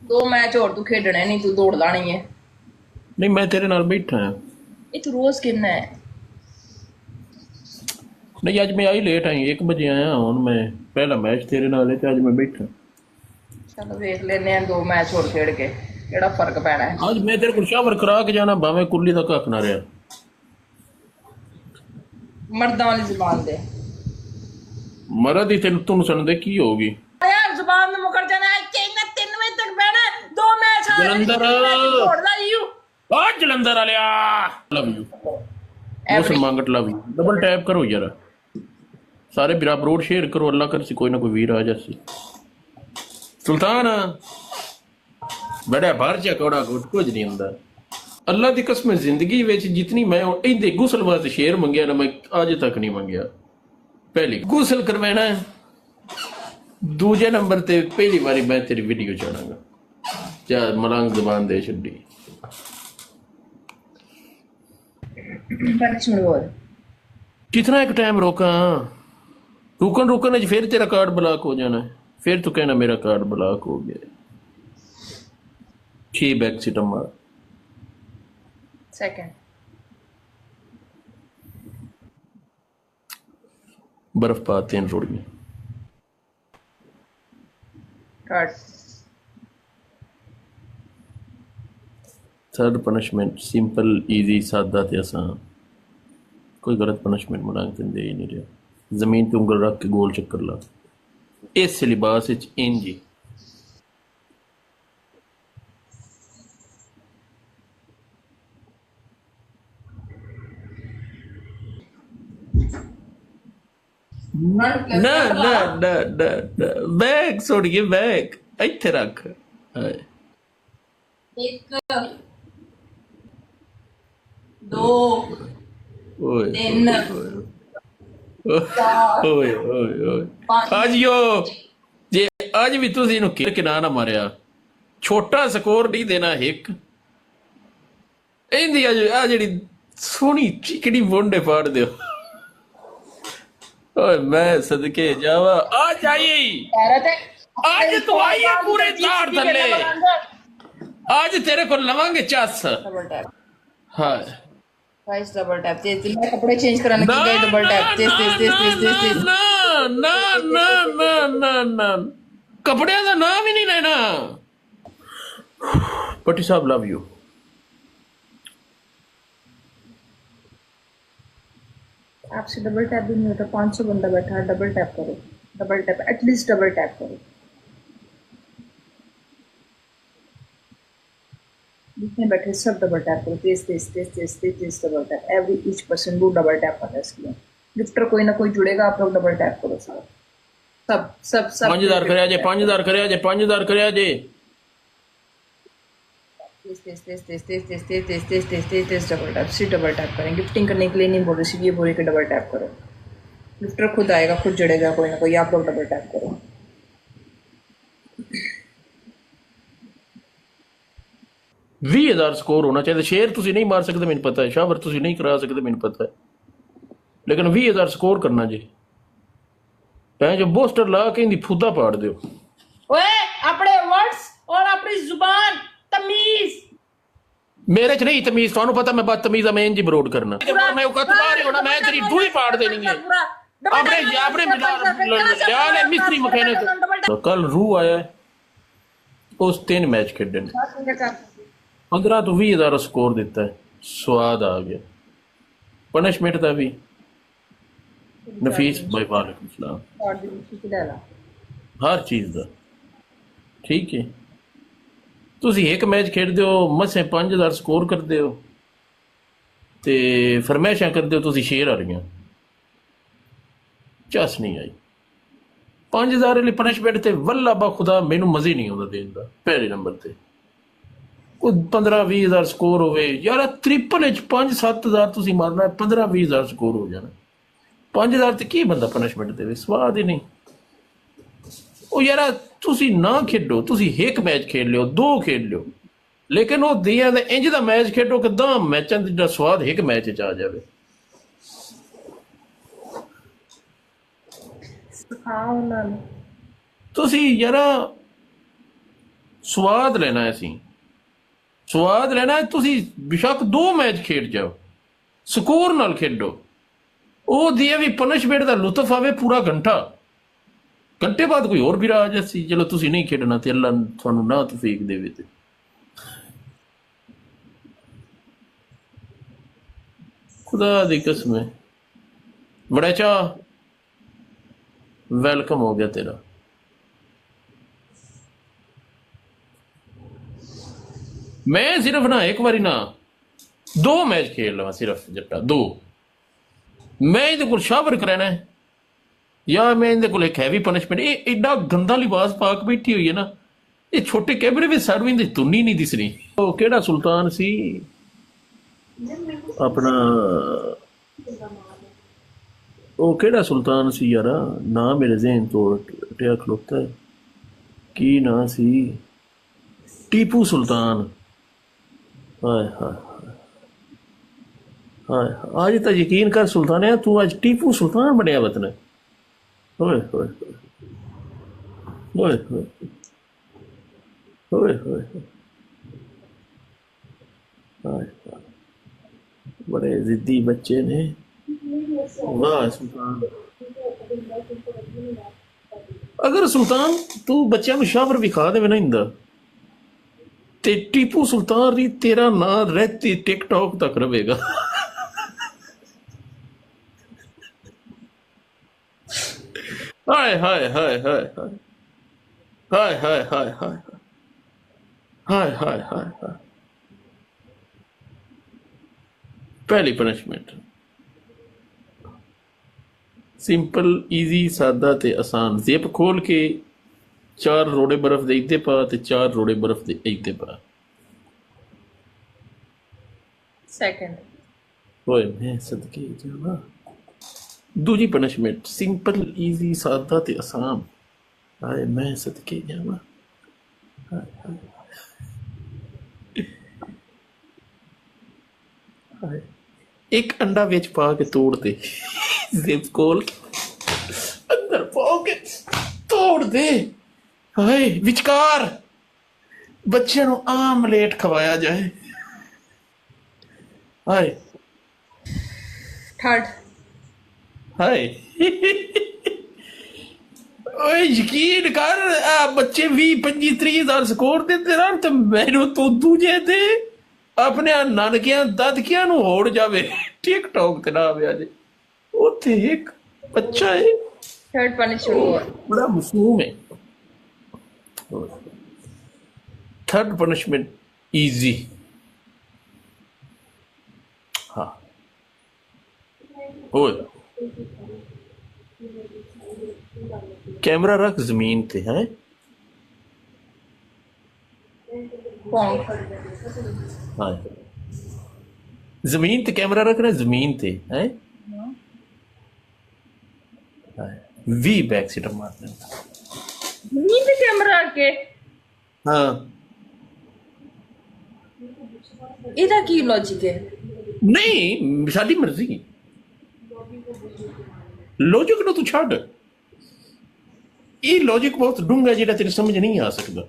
2 match ਹੋਰ ਤੂੰ ਖੇਡਣੇ ਨਹੀਂ, ਤੂੰ ਦੌੜਦਾ ਨਹੀਂ ਹੈ। ਨਹੀਂ ਮੈਂ ਤੇਰੇ ਨਾਲ ਬੈਠਾ ਹਾਂ। ਇਹ ਤੂੰ ਰੋਜ਼ ਕਿੰਨਾ ਹੈ? ਨਹੀਂ ਅੱਜ ਮੈਂ ਆਈ ਲੇਟ ਆਈ 1 ਵਜੇ ਆਇਆ। ਹੁਣ ਮੈਂ ਪਹਿਲਾ ਮੈਚ ਤੇਰੇ ਨਾਲ ਹੈ ਤੇ ਅੱਜ ਮੈਂ ਬੈਠਾ। ਚਲੋ ਵੇਖ ਲੈਨੇ ਆ 2 ਮੈਚ ਹੋਰ ਖੇਡ ਕੇ ਕਿਹੜਾ ਫਰਕ ਪੈਣਾ ਹੈ। ਅੱਜ ਮੈਂ ਤੇਰੇ ਕੋਲ ਸ਼ਾਵਰ ਕਰਾ ਕੇ ਜਾਣਾ, ਭਾਵੇਂ ਕੁੱਲੀ ਦਾ ਕੱਖ ਨਾ ਰਿਹਾ। ਮਰਦਾਂ ਵਾਲੀ ਜ਼ੁਬਾਨ ਦੇ ਮਰਦ ਹੀ ਤੈਨੂੰ ਸੁਣਦੇ ਕੀ ਹੋਊਗੀ ਯਾਰ, ਜ਼ੁਬਾਨ ਨੂੰ ਮੁਕਰ ਜਾਣਾ। ਇੱਥੇ ਇੰਨਾ 3 ਵਜੇ ਤੱਕ ਬਹਿਣਾ, 2 ਮੈਚ ਹਾਰ ਜਲੰਧਰ ਦੌੜਦਾ ਯੂ। ਆ ਜਲੰਧਰ ਵਾਲਿਆ ਲਵ ਯੂ ਉਸ Mangat love you. Double tap ਕਰੋ ਯਾਰ ਸਾਰੇ ਵੀਰਾ ਬਰੋਡ ਸ਼ੇਅਰ ਕਰੋ। ਅੱਲਾ ਕਰ ਸੀ ਕੋਈ ਨਾ ਕੋਈ ਵੀਰ ਆ ਜਾਸੀ। ਸੁਲਤਾਨ ਬੜਾ ਬਾਹਰ ਜਾ ਕੋੜਾ ਕੁਝ ਨਹੀਂ ਹੁੰਦਾ। ਅੱਲਾ ਦੀ ਕਸਮ ਜ਼ਿੰਦਗੀ ਵਿੱਚ ਜਿਤਨੀ ਮੈਂ ਇਹਦੇ ਗੁਸਲ ਵਾਸਤੇ ਸ਼ੇਰ ਮੰਗਿਆ ਨਾ, ਮੈਂ ਅੱਜ ਤੱਕ ਨਹੀਂ ਮੰਗਿਆ। ਪਹਿਲੀ ਗੁਸਲ ਕਰਵਾਣਾ, ਦੂਜੇ ਨੰਬਰ ਤੇ ਪਹਿਲੀ ਵਾਰੀ ਮੈਂ ਤੇਰੀ ਵੀਡੀਓ ਚਾੜਾਂਗਾ ਜਾਂ ਮਲੰਗ ਜ਼ਬਾਨ ਦੇ ਛੱਡੀ। कितना एक टाइम रोका, रुकन फिर तेरा कार्ड ब्लॉक हो जाना है। फिर तू कहना मेरा कार्ड ब्लॉक हो गया। 6 बैक सितंबर सेकंड बर्फ पाते हैं रोड में। Card third punishment simple easy सादा ते आसान। कोई गलत पनिशमेंट मनांग ते दे ही नहीं रहा। जमीन पे उंगल रख के गोल चक्कर ला। इस लिबास विच इंज ना ना ना ना ना बैग छोड़िए, बैग इत्थे रख। एक 2 ओए 3 4 ਓਏ ਓਏ ਓਏ ਆਜਿਓ ਜੇ ਅੱਜ ਵੀ ਤੁਸੀਂ ਇਹਨੂੰ ਕਿਨਾ ਨਾ ਮਾਰਿਆ, ਛੋਟਾ ਸਕੋਰ ਨਹੀਂ ਦੇਣਾ ਇੱਕ। ਇਹਦੀ ਆ ਜਿਹੜੀ ਸੋਹਣੀ ਚਿਕੜੀ ਬੋਂਡੇ ਫਾੜ ਦਿਓ। ਓਏ ਮੈਂ ਸਦਕੇ ਜਾਵਾ ਆ ਜਾਈ ਅੱਜ ਤੂੰ ਆਈ ਹੈ ਪੂਰੇ ਤਾਰ ਥੱਲੇ। आज तेरे को लवांगे चस। डबल टैप हाँ गाइस, डबल टैप तेज तेज। मैं कपड़े चेंज कराने की गई, डबल टैप तेज तेज तेज तेज तेज तेज। ना ना ना ना ना ना कपड़े का नाम ही नहीं लेना। पट्टी साहब लव यू। आपसे डबल टैप भी नहीं होता। 500 बंदा बैठा है, डबल टैप करो, double tap at least double tap करो। जितने बैठे सब डबल टैप करो, तेज तेज तेज तेज तेज तेज double tap. Every each person do double tap करना है इसके लिए। गिफ्टर कोई ना कोई जुड़ेगा, आप लोग डबल टैप करो सब सब सब सब। 5000 करे जे 5000 करे जे 5000 करे जे। तेज तेज तेज तेज तेज तेज तेज तेज तेज तेज तेज तेज डबल टैप। सिर्फ डबल टैप करें। गिफ्टिंग करने के लिए नहीं बोल रही, सिर्फ ये बोल रही कि डबल टैप करो। गिफ्टर खुद आएगा, खुद जुड़ेगा कोई ना कोई, आप लोग डबल टैप करो। 20000 ਸਕੋਰ ਹੋਣਾ ਚਾਹੀਦਾ। ਸ਼ੇਰ ਤੁਸੀਂ ਨਹੀਂ ਮਾਰ ਸਕਦੇ ਮੈਨੂੰ ਪਤਾ ਹੈ, ਸ਼ਾਵਰ ਤੁਸੀਂ ਨਹੀਂ ਕਰਾ ਸਕਦੇ ਮੈਨੂੰ ਪਤਾ ਹੈ, ਲੇਕਿਨ 20000 ਸਕੋਰ ਕਰਨਾ ਜੀ। ਭੈਣ ਜੋ ਬੋਸਟਰ ਲਾ ਕੇ ਇਹਦੀ ਫੁੱਦਾ ਪਾੜ ਦਿਓ। ओए अपने वर्ड्स और अपनी जुबान तमीज। ਮੇਰੇ ਚ ਨਹੀਂ ਤਮੀਜ਼, ਤੁਹਾਨੂੰ ਪਤਾ ਮੈਂ ਬਦਤਮੀਜ਼ ਆ, ਮੈਂ ਇੰਜ ਬਰੋਡ ਕਰਨਾ। ਮੈਂ ਉਹ ਕਤਬਾਰੇ ਹੋਣਾ, ਮੈਂ ਤੇਰੀ ਡੂਈ ਪਾੜ ਦੇਣੀ ਹੈ। ਆਪਣੇ ਲਿਆ ਲੈ ਮਿਸਤਰੀ ਮਕੈਨਿਕ। ਕੱਲ ਰੂ ਆਇਆ, ਉਸ 3 ਮੈਚ ਖੇਡੇ ਨੇ, 15 ਤੋਂ 20000 ਸਕੋਰ ਦਿੱਤਾ ਹੈ। ਸਵਾਦ ਆ ਗਿਆ। ਪਨਿਸ਼ਮੈਂਟ ਦਾ ਵੀ ਨਫੀਸ ਭਾਈ ਵਾਲੇਕੁਮ ਸਲਾਮ, ਹਰ ਚੀਜ਼ ਦਾ ਠੀਕ ਹੈ। ਤੁਸੀਂ ਇੱਕ ਮੈਚ ਖੇਡਦੇ ਹੋ, ਮਸੇ 5000 ਸਕੋਰ ਕਰਦੇ ਹੋ ਤੇ ਫਰਮੈਸ਼ਾਂ ਕਰਦੇ ਹੋ, ਤੁਸੀਂ ਸ਼ੇਰ ਆ ਰਹੀਆਂ। ਚੱਸ ਨਹੀਂ ਆਈ। 5000 ਵਾਲੀ ਪਨਿਸ਼ਮੈਂਟ ਤੇ ਵੱਲਾ ਬਾ ਖੁਦਾ ਮੈਨੂੰ ਮਜ਼ੇ ਨਹੀਂ ਆਉਂਦਾ ਦੇਣ ਦਾ। ਪਹਿਲੇ ਨੰਬਰ ਤੇ ਕੋਈ 15-20000 ਸਕੋਰ ਹੋਵੇ ਯਾਰ। ਟ੍ਰਿਪਲ ਵਿੱਚ 5-7000 ਤੁਸੀਂ ਮਾਰਨਾ, 15-20000 ਸਕੋਰ ਹੋ ਜਾਣਾ। 5000 ਤੇ ਕੀ ਬੰਦਾ ਪਨਿਸ਼ਮੈਂਟ ਦੇਵੇ, ਸਵਾਦ ਹੀ ਨਹੀਂ। ਉਹ ਯਾਰ ਤੁਸੀਂ ਨਾ ਖੇਡੋ, ਤੁਸੀਂ ਇੱਕ ਮੈਚ ਖੇਡ ਲਿਓ, 2 ਖੇਡ ਲਿਓ, ਲੇਕਿਨ ਉਹ ਦੀਆਂ ਦਾ ਇੰਜ ਦਾ ਮੈਚ ਖੇਡੋ ਕਿ 10 ਮੈਚਾਂ ਦਾ ਸਵਾਦ ਇੱਕ ਮੈਚ 'ਚ ਆ ਜਾਵੇ। ਤੁਸੀਂ ਯਾਰ ਸਵਾਦ ਲੈਣਾ ਹੈ ਅਸੀਂ, ਸਵਾਦ ਲੈਣਾ ਹੈ। ਤੁਸੀਂ ਬੇਸ਼ੱਕ 2 ਮੈਚ ਖੇਡ ਜਾਓ, ਸਕੋਰ ਨਾਲ ਖੇਡੋ, ਉਹ ਦੀ ਵੀ ਪਨਿਸ਼ਮੈਂਟ ਦਾ ਲੁਤਫ ਆਵੇ ਪੂਰਾ ਘੰਟਾ। ਘੰਟੇ ਬਾਅਦ ਕੋਈ ਹੋਰ ਵੀ ਆ ਜਾਸੀ, ਚਲੋ ਤੁਸੀਂ ਨਹੀਂ ਖੇਡਣਾ ਤੇ ਅੱਲਾ ਤੁਹਾਨੂੰ ਨਾ ਤੌਫੀਕ ਦੇਵੇ ਤੇ ਖੁਦਾ ਦੀ ਕਸਮ ਹੈ। ਬੜਾ ਚਾਹ ਵੈਲਕਮ ਹੋ ਗਿਆ ਤੇਰਾ। ਮੈਂ ਸਿਰਫ ਨਾ ਇੱਕ ਵਾਰੀ ਨਾ 2 ਮੈਚ ਖੇਡ ਲਵਾਂ, ਸਿਰਫ ਜੱਟਾ 2। ਮੈਂ ਇਹਦੇ ਕੋਲ ਸ਼ਾਵਰ ਕਰਾਣਾ ਹੈ ਜਾਂ ਮੈਂ ਇਹਦੇ ਕੋਲ ਇੱਕ ਹੈਵੀ ਪਨਿਸ਼ਮੈਂਟ। ਇਹ ਐਡਾ ਗੰਦਾ ਲਿਬਾਸ ਪਾ ਕੇ ਬੈਠੀ ਹੋਈ ਹੈ ਨਾ, ਇਹ ਛੋਟੇ ਕੈਮਰੇ ਵਿੱਚ ਸਾਡੂ ਦੀ ਤੁੰਨੀ ਨਹੀਂ ਦਿਸਣੀ। ਉਹ ਕਿਹੜਾ ਸੁਲਤਾਨ ਸੀ ਆਪਣਾ, ਉਹ ਕਿਹੜਾ ਸੁਲਤਾਨ ਸੀ ਯਾਰ, ਨਾ ਮੇਰੇ ਜ਼ਹਿਨ ਤੋਂ ਟਿਆ ਖਲੋਤਾ ਹੈ, ਕੀ ਨਾਂ ਸੀ? ਟੀਪੂ ਸੁਲਤਾਨ। ਹਾਏ ਹਾਏ ਹਾਏ, ਅੱਜ ਤਾਂ ਯਕੀਨ ਕਰ ਸੁਲਤਾਨਿਆ, ਤੂੰ ਅੱਜ ਟੀਪੂ ਸੁਲਤਾਨ ਬਣਿਆ ਵਤਨ। ਹੋਏ ਹੋਏ ਹੋਏ ਹੋਏ ਹੋਏ ਹੋਏ, ਹਾਏ ਹਾਏ, ਬੜੇ ਜ਼ਿੱਦੀ ਬੱਚੇ ਨੇ। ਵਾਹ ਸੁਲਤਾਨ, ਅਗਰ ਸੁਲਤਾਨ ਤੂੰ ਬੱਚਿਆਂ ਨੂੰ ਸ਼ਾਵਰ ਵਿਖਾ ਦੇਵੇ ਨਾ ਇੰਦਾ, ਤੇ ਟੀਪੂ ਸੁਲਤਾਨ ਦੀ ਤੇਰਾ ਨਾਂ ਰਹਿਤੀ ਟਿਕਟੌਕ ਤੱਕ ਰਵੇਗਾ। ਹਾਏ ਹਾਏ ਹਾਏ ਹਾਏ ਹਾਏ ਹਾਏ ਹਾਏ ਹਾਏ ਹਾਏ ਹਾਏ ਹਾਏ ਹਾਏ। ਪਹਿਲੀ ਪਨਿਸ਼ਮੈਂਟ ਸਿੰਪਲ, ਈਜ਼ੀ, ਸਾਦਾ ਤੇ ਆਸਾਨ। ਜ਼ਿਪ ਖੋਲ ਕੇ 4 ਰੋੜੇ ਬਰਫ਼ ਦੇ ਇੱਥੇ ਪਾ ਤੇ 4 ਰੋੜੇ ਬਰਫ਼ ਦੇ ਇੱਥੇ ਪਾ। ਸੈਕਿੰਡ ਓਏ ਮੈਂ ਸਦਕੇ ਜਾਵਾਂ। ਦੂਜੀ ਪਨਿਸ਼ਮੈਂਟ ਸਿੰਪਲ, ਈਜ਼ੀ, ਸਾਦਾ ਤੇ ਆਸਾਨ। ਹਾਏ ਮੈਂ ਸਦਕੇ ਜਾਵਾਂ। ਹਾਏ, ਇੱਕ ਅੰਡਾ ਵਿੱਚ ਪਾ ਕੇ ਤੋੜ ਦੇ, ਜ਼ਿਪ ਖੋਲ ਅੰਦਰ ਪਾ ਕੇ ਤੋੜ ਦੇ। ਹਾਏ, ਵਿਚਕਾਰ ਬੱਚਿਆਂ ਨੂੰ ਆਮਲੇਟ ਖਵਾਇਆ ਜਾਏ। ਹਾਏ ਥਰਡ, ਹਾਏ ਓਏ ਯਕੀਨ ਕਰ, ਆ ਬੱਚੇ 20 25 30 ਹਜ਼ਾਰ ਸਕੋਰ ਦਿੰਦੇ ਰਹਿਣ ਤੇ ਮੈਨੂੰ ਤੂੰ ਦੂਜੇ ਤੇ ਆਪਣੇ ਨਾਨਕਿਆਂ ਦਾਦਕਿਆਂ ਨੂੰ ਹੋੜ ਜਾਵੇ, ਟਿਕਟੌਕ ਤੇ ਨਾ ਆਵੇ ਜੇ। ਉੱਥੇ ਇੱਕ ਬੱਚਾ ਹੈ, ਥਰਡ ਪਨਿਸ਼ਮੈਂਟ ਬੜਾ ਮਾਸੂਮ ਹੈ। Third punishment easy. हाँ ओए, कैमरा रख जमीन पे है। हाँ, जमीन ते कैमरा रखना, जमीन ते है। वी बैक सीटर मारना, जमीन पे कैमरा के। हाँ, ਇਹਦਾ ਕੀ ਲੌਜੀਕ ਹੈ? नहीं साडी मर्जी, लॉजिक ਨੂੰ ਤੂੰ ਛੱਡ। ਇਹ ਲੌਜਿਕ ਬਹੁਤ ਡੂੰਘਾ ਜਿਹੜਾ ਤੇਰੀ ਸਮਝ ਨਹੀਂ ਆ ਸਕਦਾ।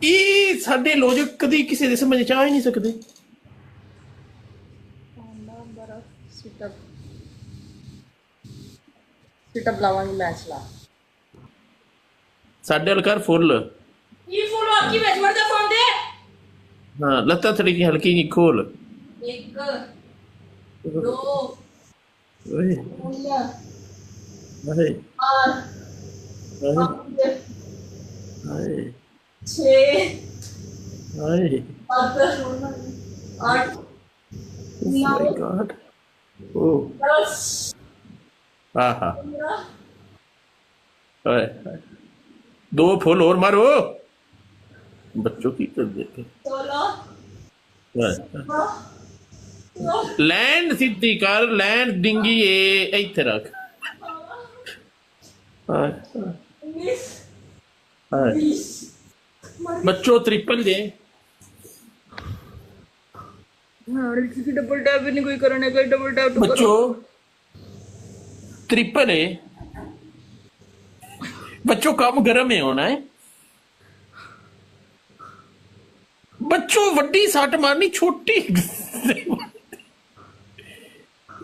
ਇਹ ਸਾਡੇ ਲੌਜਿਕ ਕਦੀ ਕਿਸੇ ਦੇ ਸਮਝ ਚ ਆ ਹੀ ਨਹੀਂ ਸਕਦੇ। ਸਿਟਅਪ ਲਾਵਾਂਗੀ ਮੈਚ ਲਾ। ਸਾਡੇ ਵੱਲ ਕਰ ਫੁੱਲ। ਇਹ ਫੁੱਲ ਆਕੀ ਵਿੱਚ ਵਰਦਾ ਫੋਨ ਦੇ। ਹਾਂ, ਲੱਤਾਂ ਥੋੜੀ ਜਿਹੀ ਹਲਕੀ ਜਿਹੀ ਖੋਲ। 1 2 ਓਏ 3 ਹਾਏ 4 ਹਾਏ 6 ਹਾਏ 7 8 ਮਾਈ ਗॉड। ਓ 10 ਆਹਾ ਹਾਏ ਹਾਏ, 2 ਫੁੱਲ और मारो। बच्चों की कर देते 16 लैंड सीधी कर, लैंड डिंगी ए इथे रख। हाय हाय, बच्चों ट्रिपल दे। किसी डबल टैप भी नहीं कोई करने का, डबल टैप तो बच्चों ट्रिपल है। बच्चों काम गर्म है होना है, बच्चों वड्डी सट मारनी, छोटी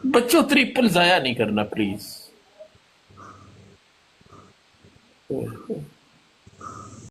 बच्चों ट्रिपल जाया नहीं करना प्लीज।